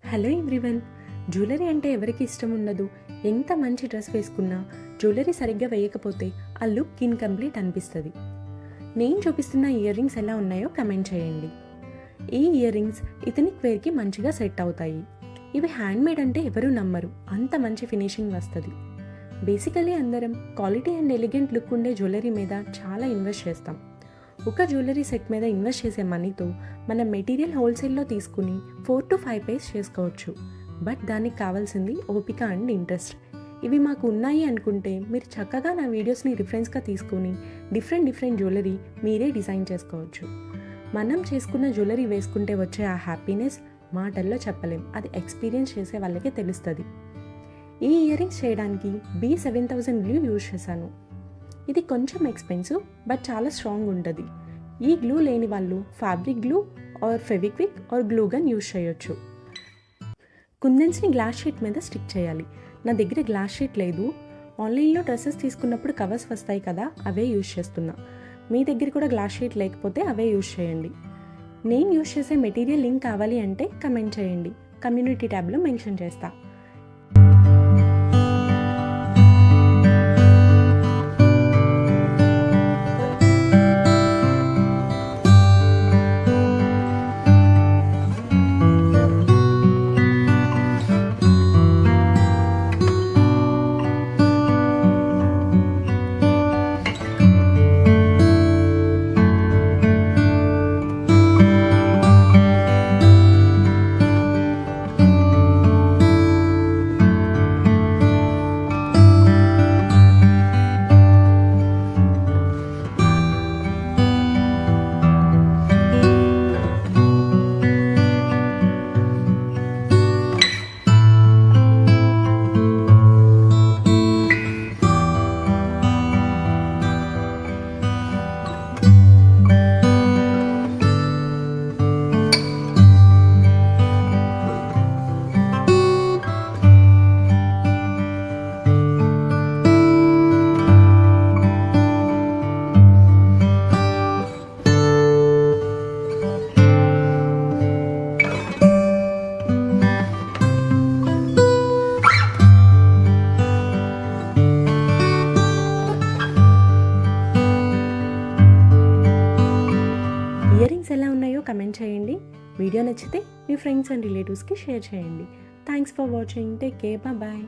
Hello everyone. Jewellery అంటే ఎవరికి ఇష్టం ఉండదు? ఎంత మంచి డ్రెస్ వేసుకున్నా జ్యువెలరీ సరిగ్గా వేయకపోతే ఆ లుక్ ఇన్కంప్లీట్ అనిపిస్తుంది. నేను చూపిస్తున్న ఇయర్ రింగ్స్ ఎలా ఉన్నాయో కమెంట్ చేయండి. ఈ ఇయర్ రింగ్స్ ఇథనిక్ వేర్కి మంచిగా సెట్ అవుతాయి. ఇవి హ్యాండ్మేడ్ అంటే ఎవరు నమ్మరు, అంత మంచి ఫినిషింగ్ వస్తుంది. బేసికలీ అందరం క్వాలిటీ అండ్ ఎలిగెంట్ లుక్ ఉండే జ్యువెలరీ మీద చాలా ఇన్వెస్ట్ చేస్తాం. ఒక జ్యువెలరీ సెట్ మీద ఇన్వెస్ట్ చేసే మనీతో మనం మెటీరియల్ హోల్సేల్లో తీసుకుని 4 to 5 పైస్ చేసుకోవచ్చు. బట్ దానికి కావాల్సింది ఓపిక అండ్ ఇంట్రెస్ట్. ఇవి మాకు ఉన్నాయి అనుకుంటే మీరు చక్కగా నా వీడియోస్ని రిఫరెన్స్గా తీసుకుని డిఫరెంట్ జ్యువెలరీ మీరే డిజైన్ చేసుకోవచ్చు. మనం చేసుకున్న జ్యువెలరీ వేసుకుంటే వచ్చే ఆ హ్యాపీనెస్ మాటల్లో చెప్పలేం, అది ఎక్స్పీరియన్స్ చేసే వాళ్ళకే తెలుస్తుంది. ఈ ఇయర్ రింగ్స్ చేయడానికి B7000 గ్లూ యూజ్ చేశాను. ఇది కొంచెం ఎక్స్పెన్సివ్ బట్ చాలా స్ట్రాంగ్ ఉంటుంది. ఈ గ్లూ లేని వాళ్ళు fabric glue or Fevikwik or glue gun use చేయొచ్చు. కుందన్స్ని గ్లాస్ షీట్ మీద స్టిక్ చేయాలి. నా దగ్గర గ్లాస్ షీట్ లేదు. ఆన్లైన్లో డ్రెస్సెస్ తీసుకున్నప్పుడు కవర్స్ వస్తాయి కదా, అవే యూజ్ చేస్తున్నా. మీ దగ్గర కూడా గ్లాస్ షీట్ లేకపోతే అవే యూజ్ చేయండి. నేను యూజ్ చేసే మెటీరియల్ లింక్ కావాలి అంటే కమెంట్ చేయండి, కమ్యూనిటీ ట్యాబ్లో మెన్షన్ చేస్తా. ఇయర్ రింగ్స్ ఎలా ఉన్నాయో కమెంట్ చేయండి. వీడియో నచ్చితే మీ ఫ్రెండ్స్ అండ్ రిలేటివ్స్కి షేర్ చేయండి. Thanks for watching. Take care. Bye.